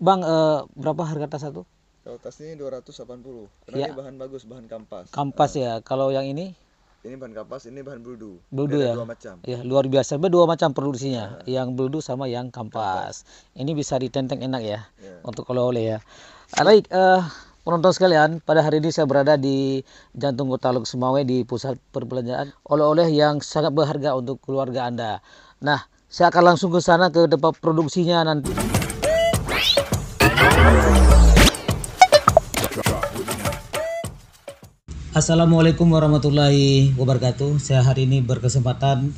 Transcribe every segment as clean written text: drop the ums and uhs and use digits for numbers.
Bang, berapa harga tas satu? Kalau tas ini 280 karena Ya, ini bahan bagus, bahan kampas. kampas ya. Kalau yang ini Ini bahan kampas, ini bahan bludu. Ini bludu ada ya. dua macam. Ya, luar biasa. Dua macam produksinya, Eh, yang bludu sama yang kampas. kampas. Ini bisa ditenteng enak ya, Ya. untuk oleh-oleh ya. Baik, penonton sekalian, pada hari ini saya berada di jantung kota Lok Sumawe di pusat perbelanjaan oleh-oleh yang sangat berharga untuk keluarga Anda. Nah, saya akan langsung ke sana ke tempat produksinya nanti. Assalamualaikum warahmatullahi wabarakatuh. Saya hari ini berkesempatan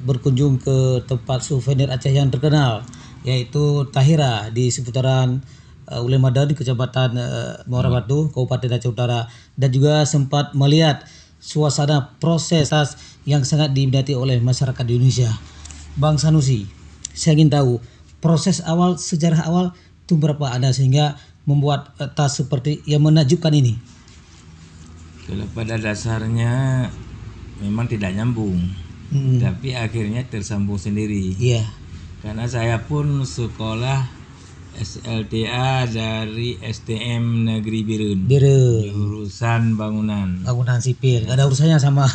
berkunjung ke tempat souvenir Aceh yang terkenal, yaitu Tahira di seputaran Ulemadan, Kecamatan Muara Batu, Kabupaten Aceh Utara, dan juga sempat melihat suasana proses yang sangat diminati oleh masyarakat di Indonesia. Bang Sanusi, saya ingin tahu proses awal, sejarah awal itu berapa Anda sehingga membuat tas seperti yang menakjubkan ini. Kalau pada dasarnya memang tidak nyambung, tapi akhirnya tersambung sendiri. Iya. Karena saya pun sekolah SLTA dari STM Negeri Birun, jurusan bangunan. Bangunan sipil, gak ada urusannya sama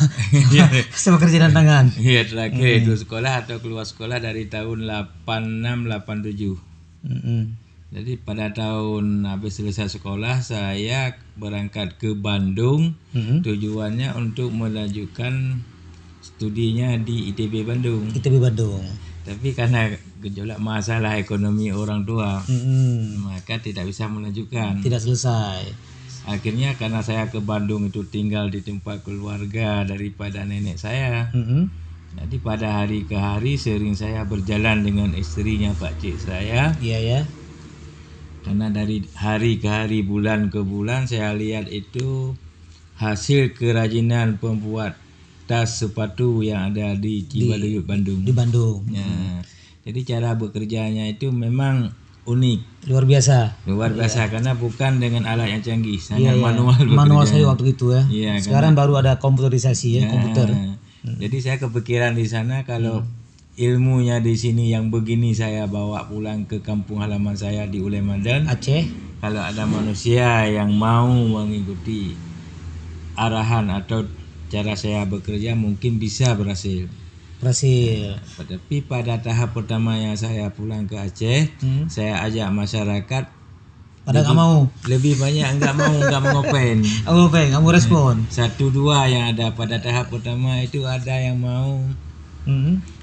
sama kerjaan tangan. Iya, terakhir itu sekolah atau keluar sekolah dari tahun 86-87. Jadi pada tahun habis selesai sekolah saya berangkat ke Bandung, tujuannya untuk melanjutkan studinya di ITB Bandung. ITB Bandung. Tapi karena gejolak masalah ekonomi orang tua, maka tidak bisa melanjutkan. Tidak selesai. Akhirnya karena saya ke Bandung itu tinggal di tempat keluarga daripada nenek saya. Jadi pada hari ke hari sering saya berjalan dengan istrinya Pak Cik saya. Iya ya. Karena dari hari ke hari, bulan ke bulan saya lihat itu hasil kerajinan pembuat tas sepatu yang ada di Cibaluyut Bandung. Di Bandung. Ya. Jadi cara bekerjanya itu memang unik. Luar biasa. Luar biasa karena bukan dengan alat yang canggih, sangat Iya, manual. Manual bekerjanya. saya waktu itu ya. Iya, Sekarang baru ada komputerisasi ya, komputer. Jadi saya kepikiran di sana kalau ilmunya di sini yang begini saya bawa pulang ke kampung halaman saya di Ulemadan. Aceh. Kalau ada manusia yang mau mengikuti arahan atau cara saya bekerja mungkin bisa berhasil. Tapi pada tahap pertama yang saya pulang ke Aceh, saya ajak masyarakat. Pada nggak mau. Lebih banyak nggak mau open. Nggak mau respon. 1-2 yang ada pada tahap pertama itu ada yang mau.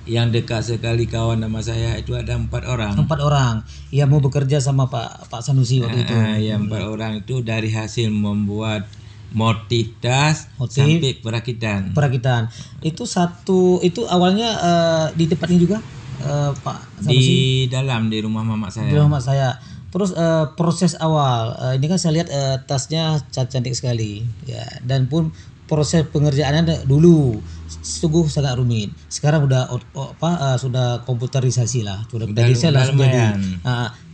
Yang dekat sekali kawan nama saya itu ada 4 orang. 4 orang yang mau bekerja sama Pak Sanusi waktu itu. Yang 4 orang itu dari hasil membuat motif tas sampai perakitan. Itu awalnya di tempat ini juga Pak Di Sanusi? dalam di rumah mamak saya. Di rumah saya. Terus proses awal ini kan saya lihat tasnya cantik sekali ya, dan pun proses pengerjaannya dulu sungguh sangat rumit. Sekarang sudah komputerisasi lah, sudah digitalisasi langsung jadi.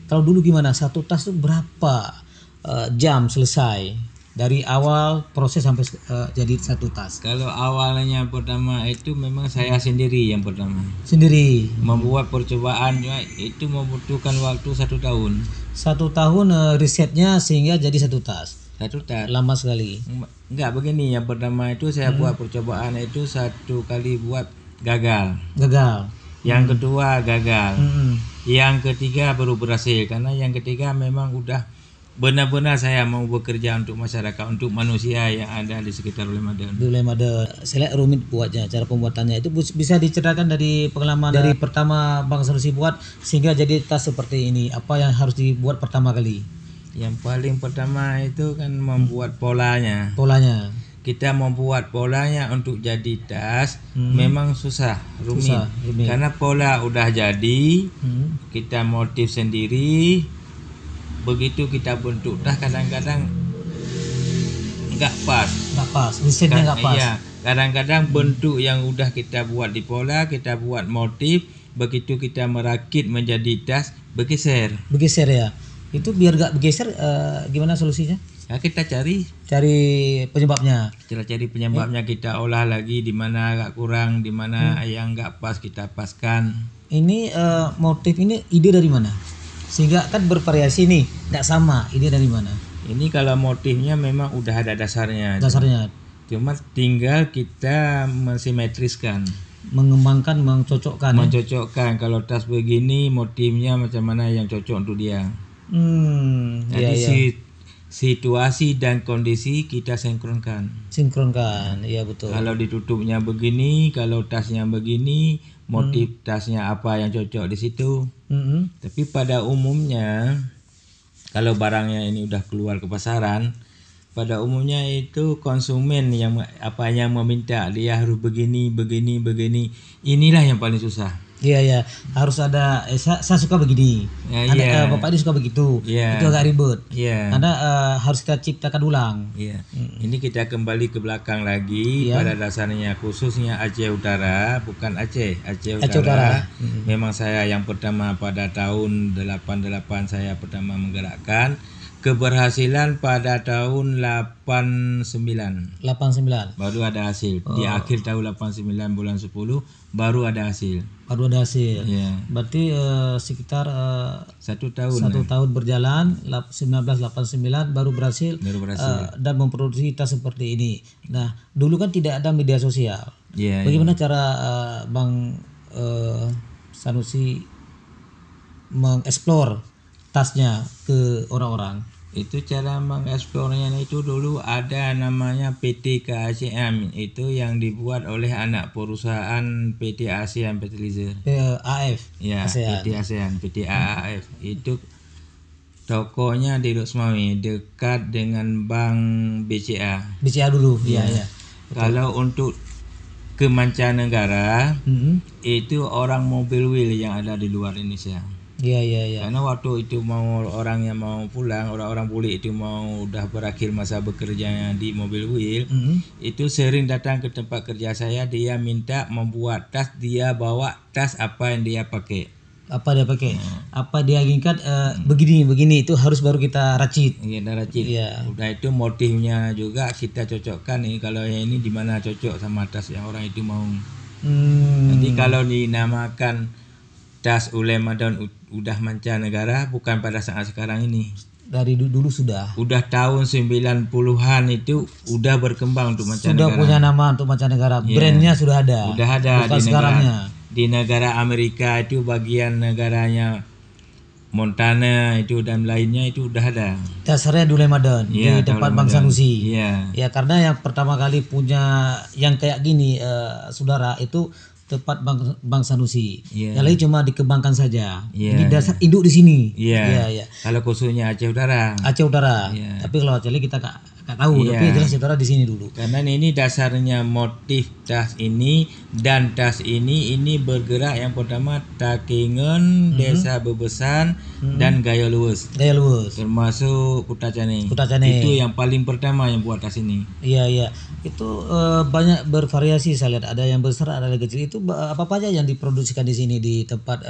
Kalau dulu gimana? Satu tas itu berapa jam selesai dari awal proses sampai jadi satu tas? Kalau awalnya pertama itu memang saya sendiri yang pertama. Sendiri. Membuat percobaan itu membutuhkan waktu 1 tahun. 1 tahun risetnya sehingga jadi satu tas. Satu tas. Lama sekali. Enggak begini, yang pertama itu saya buat percobaan itu 1 kali buat gagal. Yang kedua gagal. Yang ketiga baru berhasil karena yang ketiga memang udah benar-benar saya mau bekerja untuk masyarakat, untuk manusia yang ada di sekitar Ulemadan. Di Ulemadan. Saya lihat rumit buatnya, cara pembuatannya itu bisa diceritakan dari pengalaman dari pertama Bang Sanusi buat sehingga jadi tas seperti ini. Apa yang harus dibuat pertama kali? Yang paling pertama itu kan membuat polanya. Kita membuat polanya untuk jadi tas memang susah, rumit. Karena pola udah jadi, kita motif sendiri. Begitu kita bentuk tas kadang-kadang nggak pas, risetnya nggak pas. Iya, kadang-kadang bentuk yang udah kita buat di pola, kita buat motif, begitu kita merakit menjadi tas bergeser ya. Itu biar nggak bergeser gimana solusinya? Ya, kita cari penyebabnya. Kita olah lagi di mana agak kurang, di mana yang nggak pas kita paskan. Ini motif ini ide dari mana? Sehingga kan bervariasi nih, nggak sama. Ini dari mana? Ini kalau motifnya memang udah ada dasarnya. Dasarnya Cuma tinggal kita mensimetriskan, mengembangkan, mencocokkan. Ya? Mencocokkan kalau tas begini motifnya macam mana yang cocok untuk dia. Jadi situasi dan kondisi kita sinkronkan. Iya betul. Kalau ditutupnya begini, kalau tasnya begini, motif tasnya apa yang cocok di situ. Tapi pada umumnya kalau barangnya ini udah keluar ke pasaran, pada umumnya itu konsumen yang meminta dia harus begini. Inilah yang paling susah. Iya, harus ada. Saya suka begini. Bapak ini suka begitu. Itu agak ribet. Karena harus kita ciptakan ulang. Ini kita kembali ke belakang lagi. Pada dasarnya khususnya Aceh Utara, bukan Aceh Utara. Memang saya yang pertama pada tahun 88 saya pertama menggerakkan. Keberhasilan pada tahun 89 baru ada hasil. Di akhir tahun 89 bulan 10 baru ada hasil. Berarti sekitar 1 tahun berjalan. 1989 baru berhasil. Dan memproduksi tas seperti ini. Nah, dulu kan tidak ada media sosial. Bagaimana cara Bang Sanusi mengeksplor tasnya ke orang-orang? Itu cara mengeksplornya itu dulu ada namanya PT KACM, itu yang dibuat oleh anak perusahaan PT ASEAN Fertilizer. AF. ASEAN. PT AAF. Itu tokonya di Luxmawi dekat dengan Bank BCA. BCA dulu. Kalau untuk ke mancanegara itu orang mobil wheel yang ada di luar Indonesia. Karena waktu itu orang yang mau pulang, orang-orang bule itu mau udah berakhir masa bekerjanya di mobil wheel, itu sering datang ke tempat kerja saya. Dia minta membuat tas, dia bawa tas apa yang dia pakai. Apa dia inginkan, begini itu harus baru kita racit. Udah itu motifnya juga kita cocokkan nih. Kalau yang ini di mana cocok sama tas yang orang itu mau. Jadi kalau dinamakan tas ulema dan udah mancanegara bukan pada saat sekarang ini. Dari dulu sudah. Udah tahun 90-an itu udah berkembang untuk mancanegara. Sudah punya nama untuk mancanegara. Brandnya sudah ada. Udah ada bukan di negara Amerika itu bagian negaranya Montana itu dan lainnya itu udah ada. Dasarnya Dule Madan di tempat Bang Sanusi. Ya karena yang pertama kali punya yang kayak gini saudara itu tepat Bang Sanusi. Yang lain cuma dikembangkan saja. Ini dasar induk di sini. Kalau khususnya Aceh Utara. Tapi kalau Aceh kita nggak tahu. Tapi jelas saudara di sini dulu. Karena ini dasarnya motif tas ini dan tas ini bergerak yang pertama Takengon, Desa Bebesan dan Gaya Luwes. Termasuk Kutacane. Itu yang paling pertama yang buat tas ini. Itu banyak bervariasi saya lihat. Ada yang besar, ada yang kecil. Itu apa aja yang diproduksikan di sini di tempat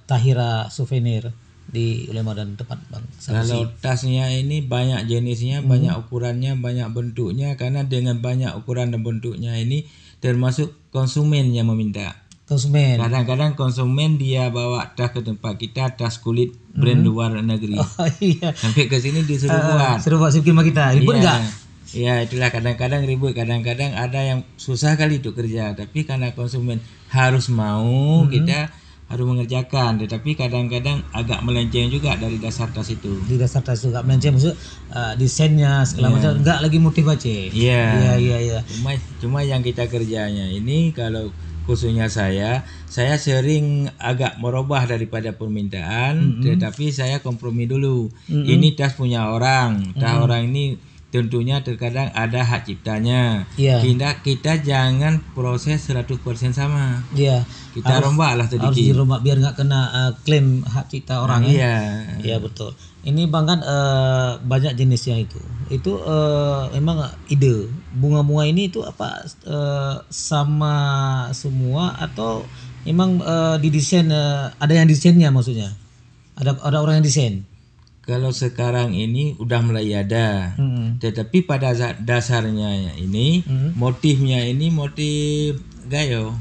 Tahira Souvenir di Ulema dan tempat Bang Sanusi? Kalau tasnya ini banyak jenisnya, banyak ukurannya, banyak bentuknya. Karena dengan banyak ukuran dan bentuknya ini termasuk konsumen yang meminta. Kadang-kadang konsumen dia bawa tas ke tempat kita, tas kulit brand luar negeri. Sampai ke sini disuruh buat. Suruh buat sama kita. Ribut enggak? Itulah kadang-kadang ribut, kadang-kadang ada yang susah kali untuk kerja. Tapi karena konsumen harus mau, kita harus mengerjakan. Tetapi kadang-kadang agak melenceng juga dari dasar tas itu. Di dasar tas itu agak melenceng, maksud desainnya segala macam enggak lagi motif Aceh. Cuma yang kita kerjanya ini kalau khususnya saya sering agak merubah daripada permintaan, tetapi saya kompromi dulu. Ini tas punya orang, tas orang ini tentunya terkadang ada hak ciptanya. Kita jangan proses 100% sama. Kita rombaklah sedikit. Harus dirombak biar nggak kena klaim hak cipta orang. Iya betul. Ini Bang kan banyak jenisnya itu. Itu memang ide bunga-bunga ini itu apa sama semua atau memang didesain ada yang desainnya maksudnya? Ada orang yang desain? Kalau sekarang ini udah mulai ada, tetapi pada dasarnya ini motifnya ini motif gayo.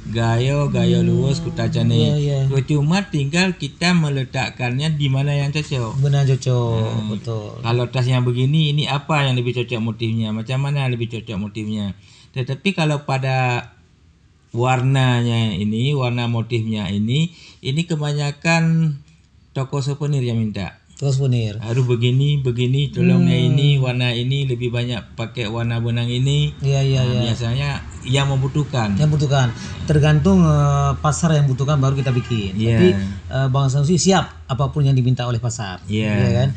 gayo lurus kutacane. Iya. Cuma tinggal kita meletakkannya di mana yang cocok. Benar cocok, betul. Kalau tas yang begini, ini apa yang lebih cocok motifnya? Macam mana yang lebih cocok motifnya? Tetapi kalau pada warnanya ini, warna motifnya ini kebanyakan toko souvenir yang minta. Toko souvenir. Harus begini, tolongnya ini, warna ini lebih banyak pakai warna benang ini. Iya. Biasanya yang membutuhkan. Tergantung pasar yang butuhkan baru kita bikin. Tapi Bang Sanusi siap apapun yang diminta oleh pasar. Iya kan.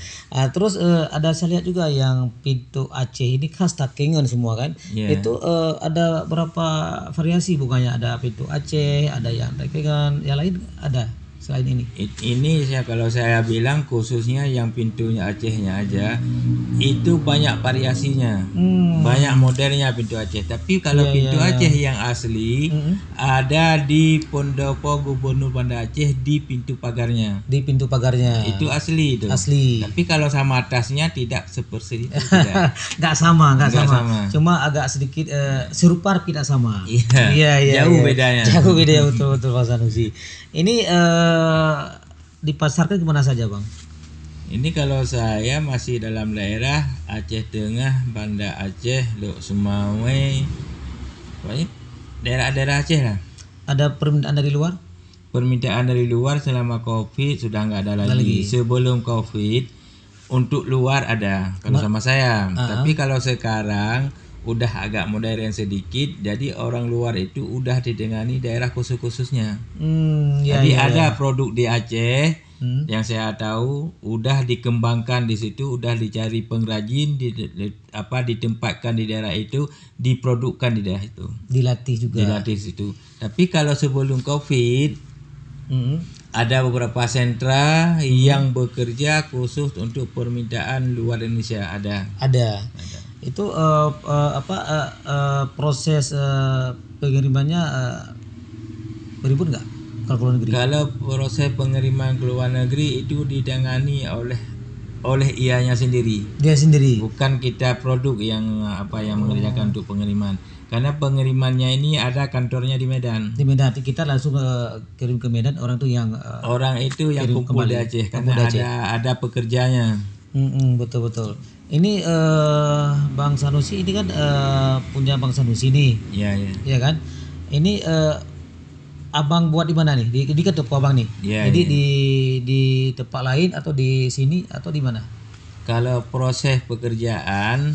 Terus ada saya lihat juga yang pintu Aceh ini khas Takengon semua kan. Itu ada berapa variasi bukannya, ada pintu Aceh, ada yang Takengon, yang lain ada selain ini. Ini kalau saya bilang khususnya yang pintunya Acehnya aja itu banyak variasinya, banyak modelnya pintu Aceh. Tapi kalau pintu Aceh yang asli ada di Pendopo Gubernur Banda Aceh di pintu pagarnya. Di pintu pagarnya. Itu asli itu. Asli. Tapi kalau sama atasnya tidak seperti itu. Tidak. Nggak sama. Cuma agak sedikit serupa tidak sama. Iya. Jauh bedanya. Jauh beda betul Pak Sanusi. Ini dipasarkan kemana saja Bang? Ini kalau saya masih dalam daerah Aceh Tengah, Banda Aceh, Lok Sumawai, daerah-daerah Aceh lah. Ada permintaan dari luar? Permintaan dari luar selama COVID sudah nggak ada lagi. Sebelum COVID untuk luar ada kalau sama saya. Tapi kalau sekarang udah agak modern sedikit, jadi orang luar itu udah ditengani daerah khusus-khususnya. Jadi ada produk di Aceh yang saya tahu udah dikembangkan di situ, udah dicari pengrajin, ditempatkan di daerah itu, diprodukkan di daerah itu. Dilatih di situ. Tapi kalau sebelum COVID ada beberapa sentra yang bekerja khusus untuk permintaan luar Indonesia ada. Itu proses pengirimannya beribut nggak kalau ke luar negeri? Kalau proses pengiriman ke luar negeri itu ditangani oleh ianya sendiri. Dia sendiri. Bukan kita produk yang mengerjakan untuk pengiriman. Karena pengirimannya ini ada kantornya di Medan. Di Medan kita langsung kirim ke Medan, orang itu yang kumpul di Aceh karena ada pekerjanya. Betul. Ini Bang Sanusi ini kan punya Bang Sanusi nih. Iya kan? Ini Abang buat di mana nih? Di toko Abang nih. Jadi di tempat lain atau di sini atau di mana? Kalau proses pekerjaan,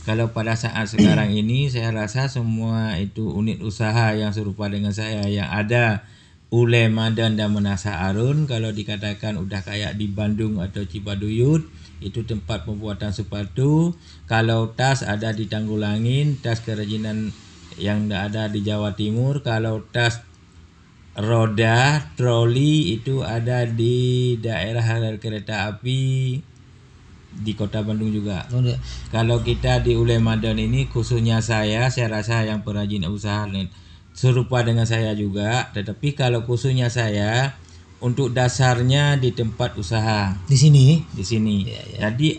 kalau pada saat sekarang ini saya rasa semua itu unit usaha yang serupa dengan saya yang ada Ule Madan dan Menasa Arun. Kalau dikatakan udah kayak di Bandung atau Cibaduyut, itu tempat pembuatan sepatu. Kalau tas ada di Tanggulangin, tas kerajinan yang ada di Jawa Timur. Kalau tas roda, troli itu ada di daerah rel kereta api di Kota Bandung juga. Kalau kita di Ule Madan ini khususnya saya rasa yang perajin usaha serupa dengan saya juga. Tetapi kalau khususnya saya untuk dasarnya di tempat usaha. Di sini. Jadi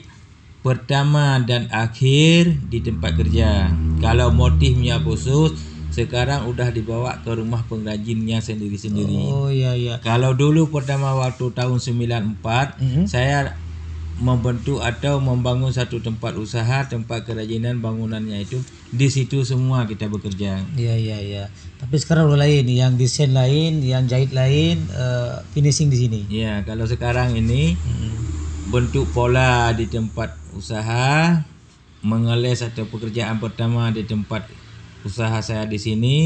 pertama dan akhir di tempat kerja. Kalau motifnya khusus sekarang udah dibawa ke rumah pengrajinnya sendiri-sendiri. Kalau dulu pertama waktu tahun 94 saya membentuk atau membangun satu tempat usaha, tempat kerajinan bangunannya itu di situ semua kita bekerja. Iya. Tapi sekarang udah lain, yang desain lain, yang jahit lain, finishing di sini. Iya, kalau sekarang ini bentuk pola di tempat usaha, mengeles atau pekerjaan pertama di tempat usaha saya di sini.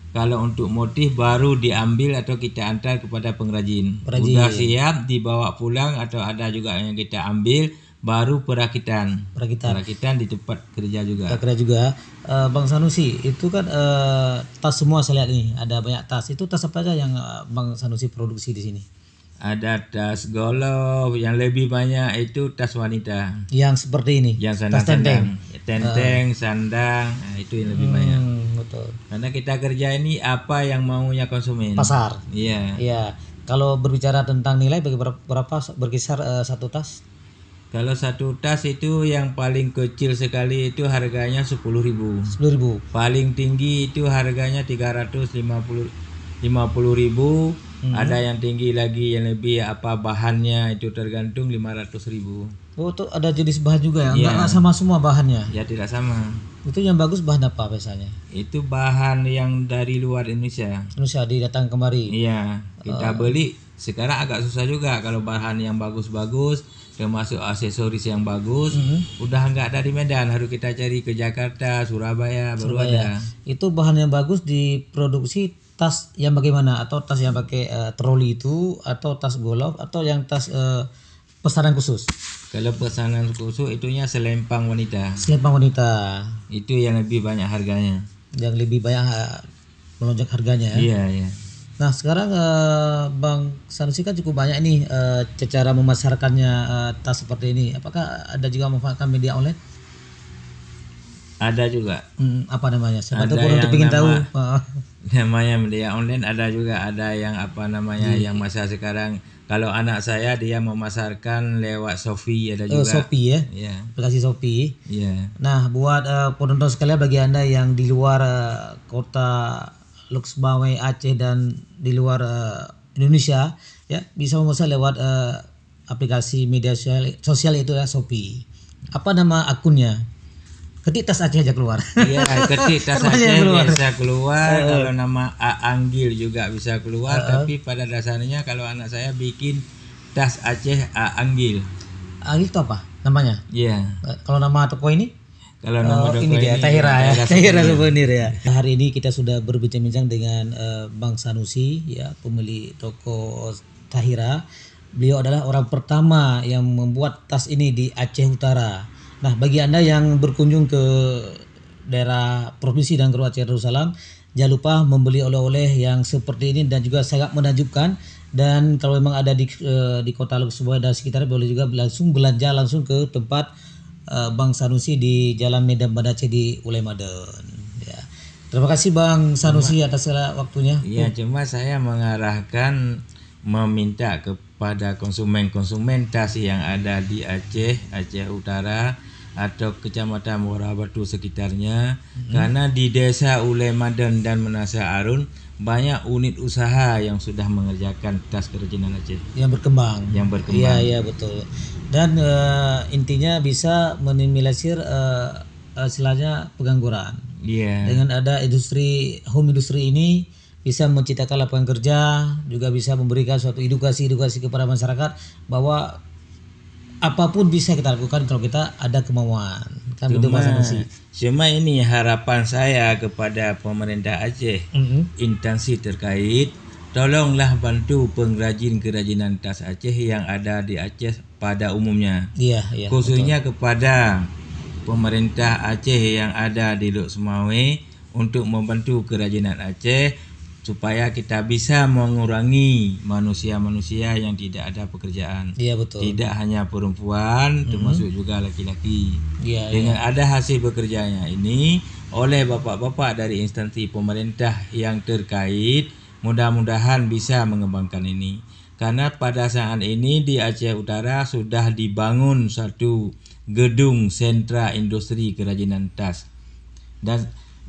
Kalau untuk motif baru diambil atau kita antar kepada pengrajin. Sudah siap dibawa pulang atau ada juga yang kita ambil baru perakitan di tempat kerja juga. Bang Sanusi itu kan tas semua saya lihat nih, ada banyak tas. Itu tas apa aja yang Bang Sanusi produksi di sini? Ada tas golf, yang lebih banyak itu tas wanita. Yang seperti ini. Yang sandang, tenteng, sandang, itu yang lebih banyak. Betul. Karena kita kerja ini apa yang maunya konsumen. Pasar. Iya. Kalau berbicara tentang nilai berapa berkisar satu tas? Kalau satu tas itu yang paling kecil sekali itu harganya 10.000. 10.000. Paling tinggi itu harganya 350 50.000, ada yang tinggi lagi yang lebih bahannya itu tergantung 500.000. Oh, itu ada jenis bahan juga ya? Iya. Nggak sama semua bahannya? Ya tidak sama. Itu yang bagus bahan apa biasanya? Itu bahan yang dari luar Indonesia. Indonesia didatang kemari? Iya, kita beli. Sekarang agak susah juga kalau bahan yang bagus-bagus, termasuk aksesoris yang bagus, udah nggak ada di Medan, harus kita cari ke Jakarta, Surabaya, baru ada. Itu bahan yang bagus diproduksi tas yang bagaimana? Atau tas yang pakai troli itu, atau tas golok, atau yang tas pesanan khusus? Kalau pesanan khusus itunya selempang wanita. Selempang wanita. Itu yang lebih banyak harganya. Yang lebih banyak melonjak harganya. Iya, iya. Nah sekarang Bang Sanusi kan cukup banyak nih cara memasarkannya tas seperti ini. Apakah ada juga memanfaatkan media online? Ada juga. Apa namanya? Siapa Ada tahu yang untuk ingin tahu. Namanya media online, ada juga, ada yang yang masa sekarang. Kalau anak saya dia memasarkan lewat Shopee, ada juga. Shopee ya? Iya. Aplikasi Shopee. Iya. Nah buat penonton sekalian, bagi Anda yang di luar kota Luxmawe, Aceh, dan di luar Indonesia, ya bisa memesan lewat aplikasi media sosial itu ya, Shopee. Apa nama akunnya? Ketik tas Aceh aja keluar. Iya, ketik tas Aceh bisa keluar. Kalau nama Anggil juga bisa keluar. Tapi pada dasarnya kalau anak saya bikin tas Aceh Anggil. Anggil itu apa namanya? Iya. Kalau nama toko ini? Kalau nama toko ini dia, Tahira ya. Tahira Souvenir ya. Hari ini kita sudah berbincang-bincang dengan Bang Sanusi ya, pemilik toko Tahira. Beliau adalah orang pertama yang membuat tas ini di Aceh Utara. Nah, bagi Anda yang berkunjung ke daerah provinsi dan Aceh Darussalam, jangan lupa membeli oleh-oleh yang seperti ini dan juga sangat menakjubkan. Dan kalau memang ada di kota Luxembourg dan sekitarnya, boleh juga langsung belanja langsung ke tempat Bang Sanusi di Jalan Medan Banda Aceh di Ulemaden. Ya. Terima kasih Bang Sanusi atas waktunya. Iya, cuma saya mengarahkan meminta kepada konsumen tas yang ada di Aceh Utara atau Kecamatan Muara Batu sekitarnya, karena di Desa Ulemaden dan Menasa Arun banyak unit usaha yang sudah mengerjakan tas kerajinan Aceh yang berkembang. Iya betul. Dan intinya bisa minimalisir istilahnya pengangguran. Iya. Dengan ada home industry ini bisa menciptakan lapangan kerja, juga bisa memberikan suatu edukasi kepada masyarakat bahwa apapun bisa kita lakukan kalau kita ada kemauan. Kan begitu Mas Sanusi. Cuma ini harapan saya kepada pemerintah Aceh, instansi terkait, tolonglah bantu pengrajin kerajinan tas Aceh yang ada di Aceh pada umumnya. Iya, khususnya kepada pemerintah Aceh yang ada di Luxmawe untuk membantu kerajinan Aceh supaya kita bisa mengurangi manusia-manusia yang tidak ada pekerjaan. Iya betul. Tidak hanya perempuan, termasuk juga laki-laki. Iya. Dengan ada hasil bekerjanya ini oleh bapak-bapak dari instansi pemerintah yang terkait, mudah-mudahan bisa mengembangkan ini. Karena pada saat ini di Aceh Utara sudah dibangun satu gedung sentra industri kerajinan tas.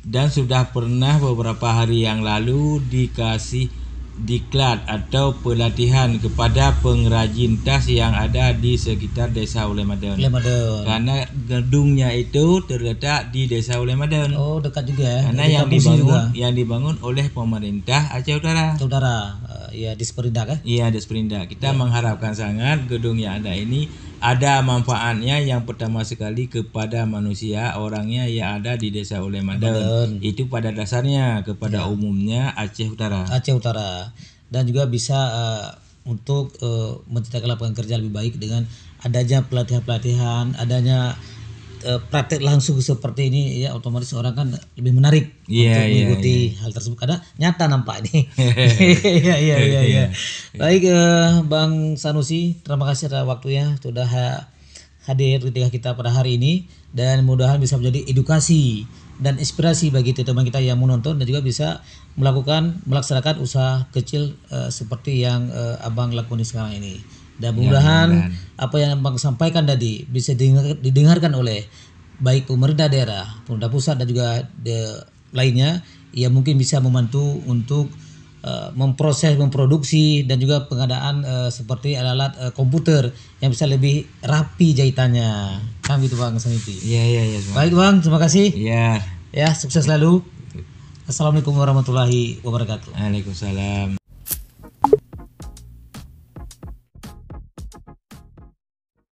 Dan sudah pernah beberapa hari yang lalu dikasih diklat atau pelatihan kepada pengrajin tas yang ada di sekitar Desa Ulemaden. Karena gedungnya itu terletak di Desa Ulemaden. Oh, dekat juga ya. Karena yang dibangun oleh pemerintah Aceh Utara. Ya, Disperindak kan? Iya, Disperindak. Kita mengharapkan sangat gedung yang ada ini ada manfaatnya. Yang pertama sekali kepada manusia, orangnya yang ada di Desa Ulemaden. Itu pada dasarnya kepada umumnya Aceh Utara. Dan juga bisa untuk menciptakan lapangan kerja lebih baik dengan adanya pelatihan-pelatihan, adanya praktek langsung seperti ini ya, otomatis orang kan lebih menarik untuk mengikuti hal tersebut karena nyata nampak ini. Iya. Baik Bang Sanusi, terima kasih atas waktunya sudah hadir di tengah kita pada hari ini, dan mudah-mudahan bisa menjadi edukasi dan inspirasi bagi teman-teman kita yang menonton, dan juga bisa melaksanakan usaha kecil seperti yang Abang lakukan sekarang ini. Dan mudah-mudahan apa yang Abang sampaikan tadi bisa didengarkan oleh baik pemerintah daerah, pemerintah pusat, dan juga lainnya yang mungkin bisa membantu untuk memproses, memproduksi dan juga pengadaan seperti alat-alat komputer yang bisa lebih rapi jahitannya. Kan gitu Bang Samiti. Iya. Baik Bang, terima kasih. Iya. Ya, sukses selalu. Assalamualaikum warahmatullahi wabarakatuh. Waalaikumsalam.